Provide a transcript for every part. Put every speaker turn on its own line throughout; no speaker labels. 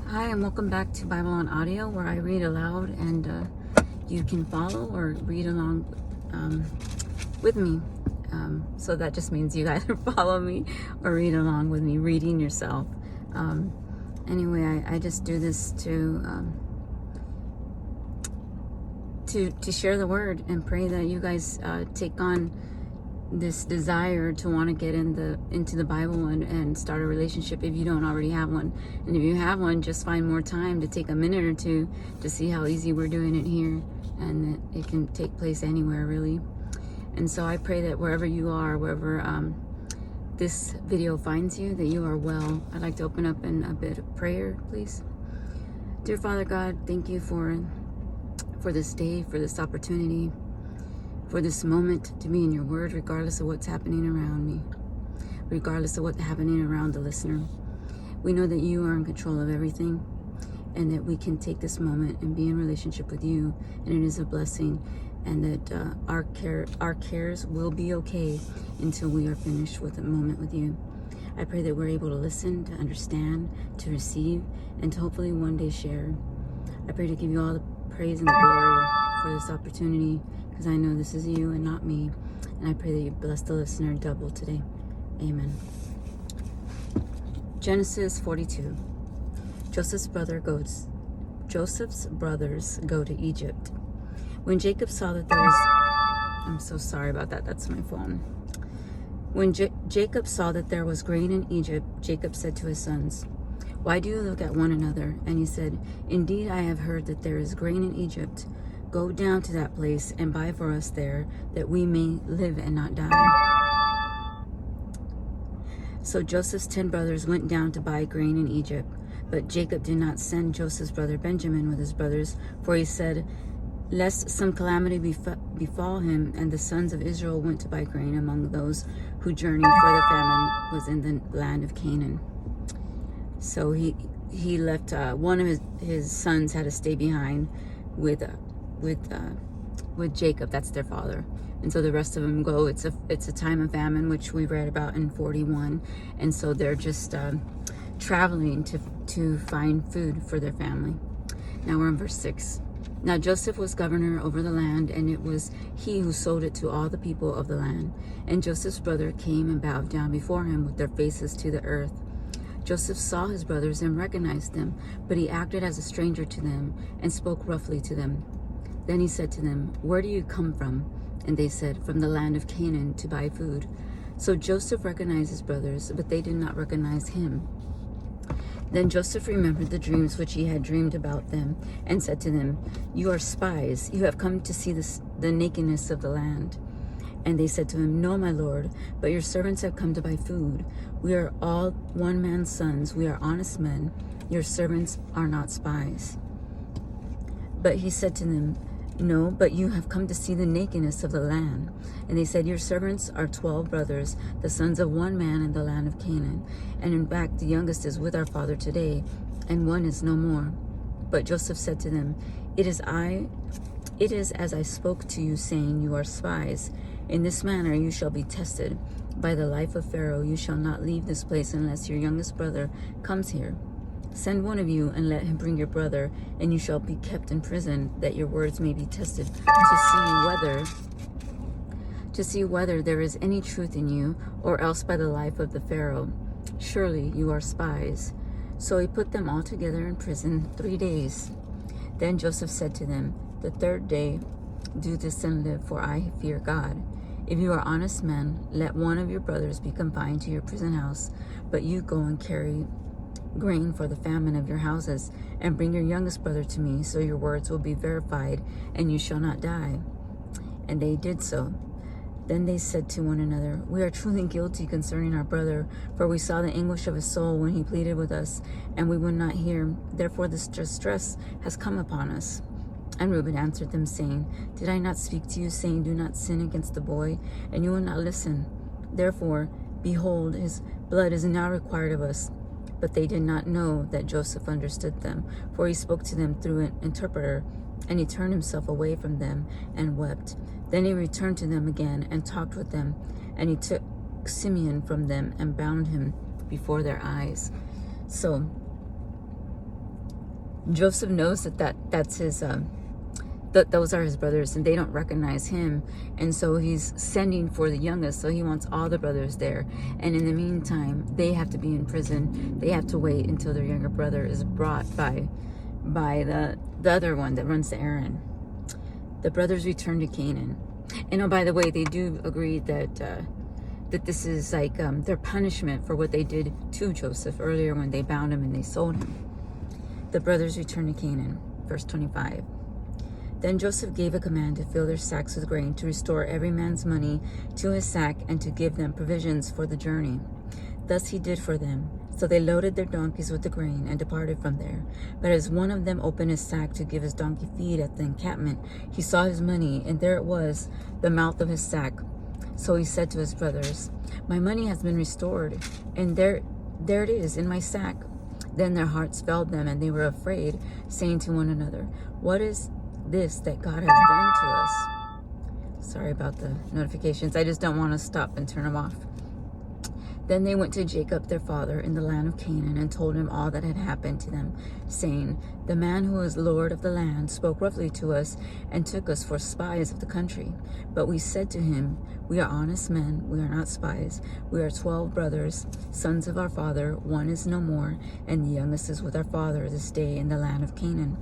Hi, and welcome back to Bible on Audio, where I read aloud and you can follow or read along with me. So that just means you either follow me or read along with me, reading yourself. Anyway, I just do this to share the word and pray that you guys take on this desire to want to get into the Bible and start a relationship if you don't already have one. And if you have one, just find more time to take a minute or two to see how easy we're doing it here, and that it can take place anywhere really. And so I pray that wherever you are, wherever this video finds you, that you are well. I'd like to open up in a bit of prayer, please. Dear Father God, thank you for this day, for this opportunity, for this moment to be in your word, regardless of what's happening around me, regardless of what's happening around the listener. We know that you are in control of everything, and that we can take this moment and be in relationship with you, and it is a blessing, and that our cares will be okay until we are finished with a moment with you. I pray that we're able to listen, to understand, to receive, and to hopefully one day share. I pray to give you all the praise and the glory for this opportunity, because I know this is you and not me. And I pray that you bless the listener double today. Amen. Genesis 42. Joseph's brothers go to Egypt. When Jacob saw that there was... I'm so sorry about that. That's my phone. When Jacob saw that there was grain in Egypt, Jacob said to his sons, "Why do you look at one another?" And he said, "Indeed, I have heard that there is grain in Egypt. Go down to that place and buy for us there, that we may live and not die." So Joseph's 10 brothers went down to buy grain in Egypt. But Jacob did not send Joseph's brother Benjamin with his brothers, for he said, lest some calamity befall him. And the sons of Israel went to buy grain among those who journeyed, for the famine was in the land of Canaan. So he left. One of his sons had to stay behind with Jacob. That's their father. And so the rest of them go. It's a time of famine, which we read about in 41. And so they're just traveling to find food for their family. Now we're in verse 6. Now Joseph was governor over the land, and it was he who sold it to all the people of the land. And Joseph's brother came and bowed down before him with their faces to the earth. Joseph saw his brothers and recognized them, but he acted as a stranger to them and spoke roughly to them. Then he said to them, "Where do you come from?" And they said, "From the land of Canaan, to buy food." So Joseph recognized his brothers, but they did not recognize him. Then Joseph remembered the dreams which he had dreamed about them, and said to them, "You are spies. You have come to see the nakedness of the land." And they said to him, "No, my lord, but your servants have come to buy food. We are all one man's sons. We are honest men. Your servants are not spies." But he said to them, "No, but you have come to see the nakedness of the land." And they said, "Your servants are 12 brothers, the sons of one man in the land of Canaan. And in fact, the youngest is with our father today, and one is no more." But Joseph said to them, It is as I spoke to you, saying, You are spies. In this manner you shall be tested. By the life of Pharaoh, you shall not leave this place unless your youngest brother comes here. Send one of you and let him bring your brother, and you shall be kept in prison, that your words may be tested, to see whether there is any truth in you, or else by the life of the Pharaoh. Surely you are spies. So he put them all together in prison 3 days. Then Joseph said to them, The third day do this and live, for I fear God. If you are honest men, let one of your brothers be confined to your prison house, but you go and carry grain for the famine of your houses, and bring your youngest brother to me, so your words will be verified, and you shall not die. And they did so. Then they said to one another, We are truly guilty concerning our brother, for we saw the anguish of his soul when he pleaded with us, and we would not hear. Therefore this distress has come upon us. And Reuben answered them, saying, Did I not speak to you, saying, Do not sin against the boy? And you will not listen. Therefore, behold, his blood is now required of us. But they did not know that Joseph understood them, for he spoke to them through an interpreter. And he turned himself away from them and wept. Then he returned to them again and talked with them. And he took Simeon from them and bound him before their eyes. So Joseph knows that's his those are his brothers, and they don't recognize him, and so he's sending for the youngest. So he wants all the brothers there, and in the meantime they have to be in prison. They have to wait until their younger brother is brought by the other one that runs the errand. The brothers return to Canaan, and oh, by the way, they do agree that this is like their punishment for what they did to Joseph earlier when they bound him and they sold him. The brothers return to Canaan. Verse 25. Then Joseph gave a command to fill their sacks with grain, to restore every man's money to his sack, and to give them provisions for the journey. Thus he did for them. So they loaded their donkeys with the grain and departed from there. But as one of them opened his sack to give his donkey feed at the encampment, he saw his money, and there it was, the mouth of his sack. So he said to his brothers, "My money has been restored, and there it is in my sack." Then their hearts failed them, and they were afraid, saying to one another, "What is this that God has done to us?" Sorry about the notifications. I just don't want to stop and turn them off. Then they went to Jacob their father in the land of Canaan and told him all that had happened to them, saying, "The man who is Lord of the land spoke roughly to us and took us for spies of the country. But we said to him, 'We are honest men, we are not spies. We are 12 brothers, sons of our father. One is no more, and the youngest is with our father this day in the land of Canaan.'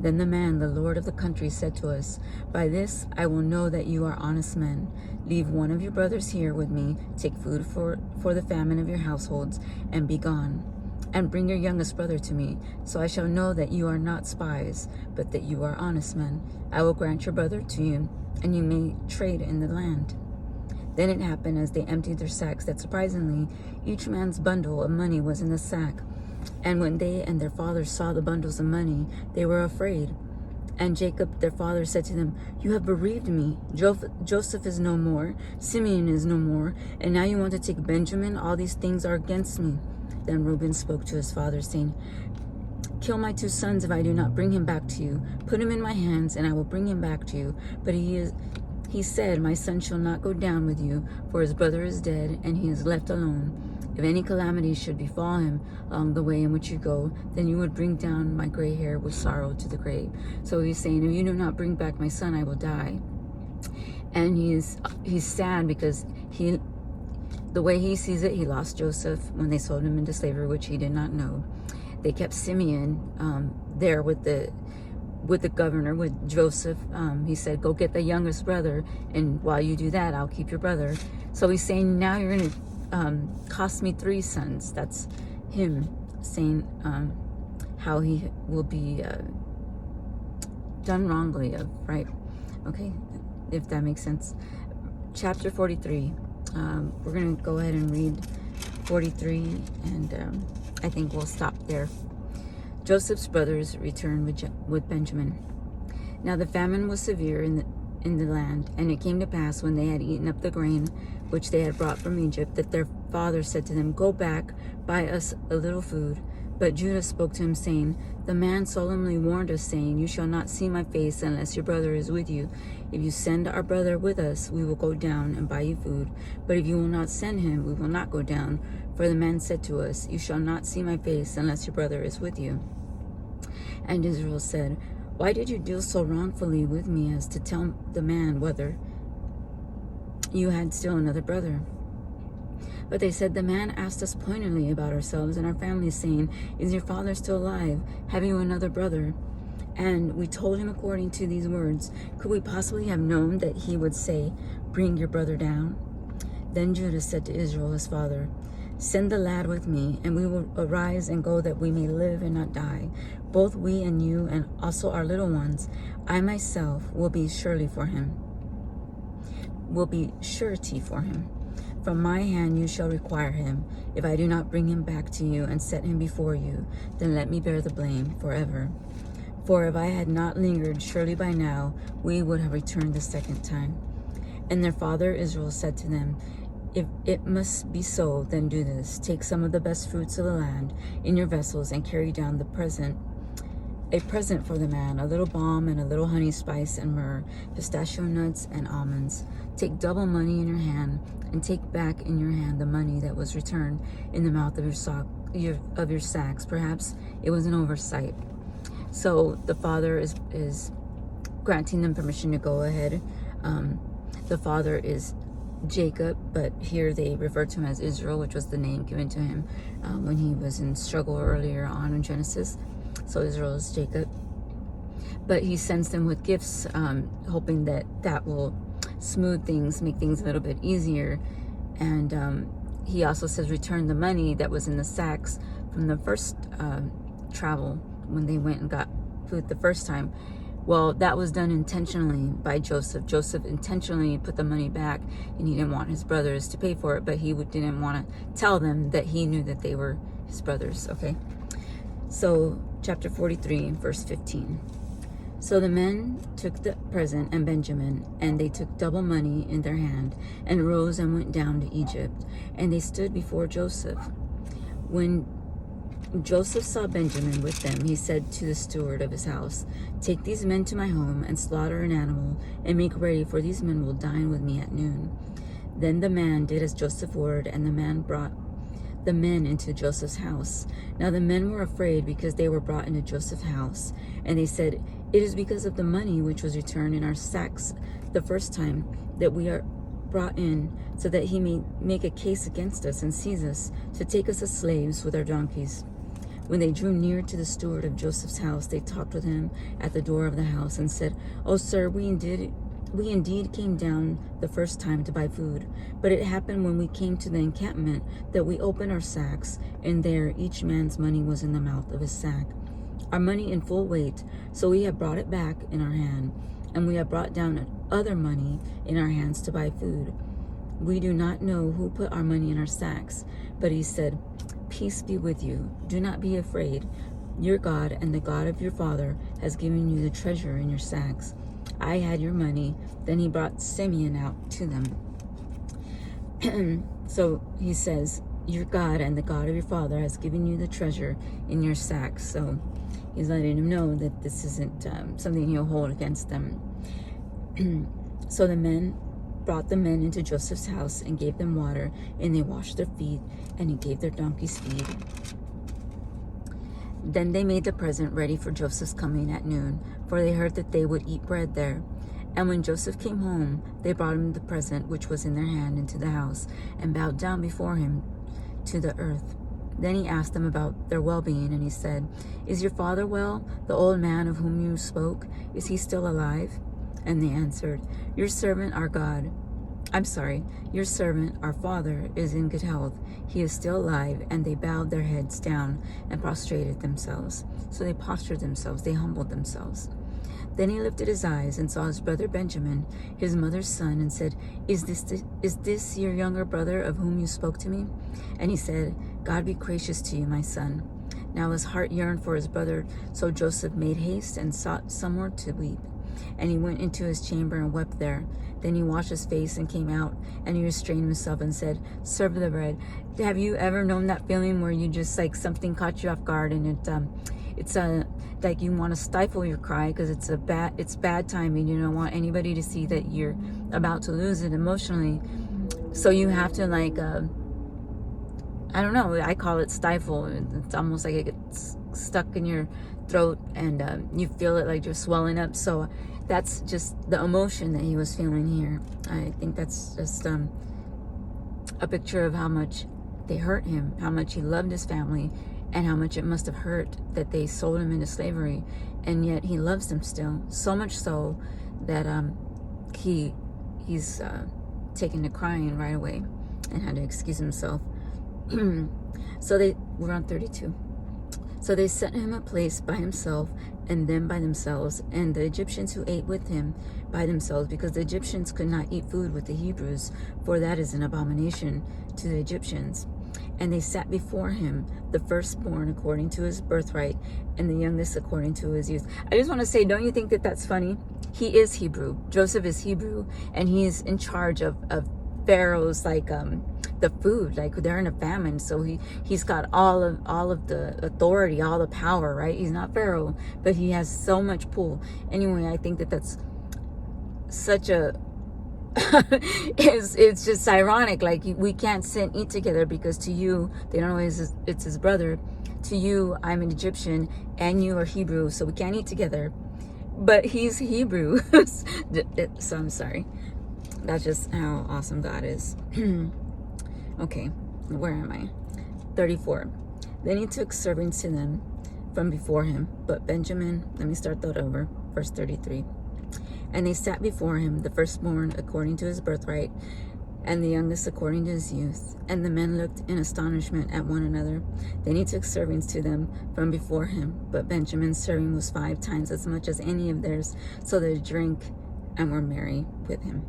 Then the man, the Lord of the country, said to us, 'By this I will know that you are honest men. Leave one of your brothers here with me, take food for the famine of your households, and be gone. And bring your youngest brother to me, so I shall know that you are not spies, but that you are honest men. I will grant your brother to you, and you may trade in the land.' Then it happened as they emptied their sacks that surprisingly each man's bundle of money was in the sack. And when they and their father saw the bundles of money, they were afraid. And Jacob their father said to them, 'You have bereaved me. Joseph is no more, Simeon is no more, and now you want to take Benjamin? All these things are against me.' Then Reuben spoke to his father, saying, 'Kill my 2 sons if I do not bring him back to you. Put him in my hands, and I will bring him back to you.' But he said, 'My son shall not go down with you, for his brother is dead, and he is left alone. If any calamity should befall him along the way in which you go, then you would bring down my gray hair with sorrow to the grave.' So he's saying, 'If you do not bring back my son, I will die.' And he's sad because the way he sees it, he lost Joseph when they sold him into slavery, which he did not know. They kept Simeon there with the governor, with Joseph. He said, 'Go get the youngest brother, and while you do that, I'll keep your brother.' So he's saying, 'Now you're going to cost me 3 sons. That's him saying how he will be done wrongly of, right? Okay, if that makes sense. Chapter 43. We're going to go ahead and read 43, and I think we'll stop there. Joseph's brothers returned with Benjamin. Now the famine was severe in the land, and it came to pass when they had eaten up the grain which they had brought from Egypt, that their father said to them, 'Go back, buy us a little food.' But Judah spoke to him, saying, 'The man solemnly warned us, saying, You shall not see my face unless your brother is with you. If you send our brother with us, we will go down and buy you food. But if you will not send him, we will not go down. For the man said to us, You shall not see my face unless your brother is with you.' And Israel said, 'Why did you deal so wrongfully with me as to tell the man whether you had still another brother?' But they said, 'The man asked us pointedly about ourselves and our families, saying, Is your father still alive? Have you another brother?' And we told him according to these words. Could we possibly have known that he would say, Bring your brother down?' Then Judah said to Israel his father, 'Send the lad with me, and we will arise and go, that we may live and not die, both we and you, and also our little ones. I myself will be surety for him. From my hand you shall require him. If I do not bring him back to you and set him before you, then let me bear the blame forever. For if I had not lingered, surely by now we would have returned the second time.' And their father Israel said to them, 'If it must be so, then do this. Take some of the best fruits of the land in your vessels, and carry down a present for the man, a little balm and a little honey spice and myrrh, pistachio nuts and almonds. Take double money in your hand, and take back in your hand the money that was returned in the mouth of your sacks. Perhaps it was an oversight. So the father is granting them permission to go ahead. The father is Jacob, but here they refer to him as Israel, which was the name given to him when he was in struggle earlier on in Genesis. So Israel is Jacob. But he sends them with gifts, hoping that will smooth things, make things a little bit easier. And he also says, return the money that was in the sacks from the first travel when they went and got food the first time. Well, that was done intentionally by Joseph. Joseph intentionally put the money back, and he didn't want his brothers to pay for it, but he didn't want to tell them that he knew that they were his brothers, okay? So, chapter 43, verse 15. So the men took the present and Benjamin, and they took double money in their hand, and rose and went down to Egypt, and they stood before Joseph. When Joseph saw Benjamin with them, he said to the steward of his house, take these men to my home and slaughter an animal and make ready, for these men will dine with me at noon. Then the man did as Joseph ordered, and the man brought the men into Joseph's house. Now the men were afraid because they were brought into Joseph's house, and they said, it is because of the money which was returned in our sacks the first time that we are brought in, so that he may make a case against us and seize us, to take us as slaves with our donkeys. When they drew near to the steward of Joseph's house, they talked with him at the door of the house and said, oh, sir, we indeed came down the first time to buy food. But it happened when we came to the encampment that we opened our sacks, and there each man's money was in the mouth of his sack, our money in full weight. So we have brought it back in our hand, and we have brought down other money in our hands to buy food. We do not know who put our money in our sacks. But he said, peace be with you. Do not be afraid. Your God and the God of your father has given you the treasure in your sacks. I had your money. Then he brought Simeon out to them. So he says, your God and the God of your father has given you the treasure in your sacks. So he's letting him know that this isn't something he'll hold against them. So the men brought the men into Joseph's house and gave them water, and they washed their feet, and he gave their donkeys feed. Then they made the present ready for Joseph's coming at noon, for they heard that they would eat bread there. And when Joseph came home, they brought him the present which was in their hand into the house, and bowed down before him to the earth. Then he asked them about their well-being, and he said, is your father well, the old man of whom you spoke? Is he still alive? And they answered, your servant, our father, is in good health. He is still alive. And they bowed their heads down and prostrated themselves. So they postured themselves, they humbled themselves. Then he lifted his eyes and saw his brother Benjamin, his mother's son, and said, is this your younger brother of whom you spoke to me? And he said, God be gracious to you, my son. Now his heart yearned for his brother, so Joseph made haste and sought somewhere to weep. And he went into his chamber and wept there. Then he washed his face and came out, and he restrained himself and said, serve the bread. Have you ever known that feeling where you just, like, something caught you off guard, and it's like you want to stifle your cry because it's bad timing. You don't want anybody to see that you're about to lose it emotionally. So you have to, like, I don't know, I call it stifle. It's almost like it gets stuck in your throat, and you feel it like just swelling up. So that's just the emotion that he was feeling here. I think that's just a picture of how much they hurt him, how much he loved his family, and how much it must have hurt that they sold him into slavery. And yet he loves them still, so much so that he's taken to crying right away and had to excuse himself. So we're on 32. So they set him a place by himself, and them by themselves, and the Egyptians who ate with him by themselves, because the Egyptians could not eat food with the Hebrews, for that is an abomination to the Egyptians. And they sat before him, the firstborn according to his birthright, and the youngest according to his youth. I just want to say, don't you think that that's funny? He is Hebrew. Joseph is Hebrew, and he's in charge of Pharaoh's, like, the food. Like, they're in a famine, so he's got all of the authority, all the power, right? He's not Pharaoh, but he has so much pull. Anyway, I think that that's such a it's just ironic. Like, we can't sit and eat together because to you they don't know it's his brother. to you, I'm an Egyptian and you are Hebrew, so we can't eat together. But he's Hebrew. So I'm sorry. That's just how awesome God is. Okay, where am I? 34. Then he took servants to them from before him, but Benjamin, let me start that over, verse 33. And they sat before him, the firstborn according to his birthright, and the youngest according to his youth. And the men looked in astonishment at one another. Then he took servants to them from before him, but Benjamin's serving was 5 times as much as any of theirs, so they drank and were merry with him.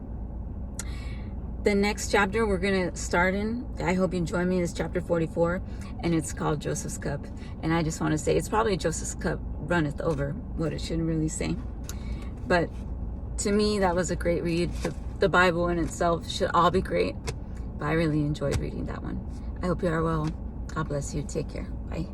The next chapter we're going to start in, I hope you join me, is chapter 44, and it's called Joseph's Cup. And I just want to say, it's probably Joseph's Cup runneth over, what it should really say. But to me, that was a great read. The Bible in itself should all be great, but I really enjoyed reading that one. I hope you are well. God bless you. Take care. Bye.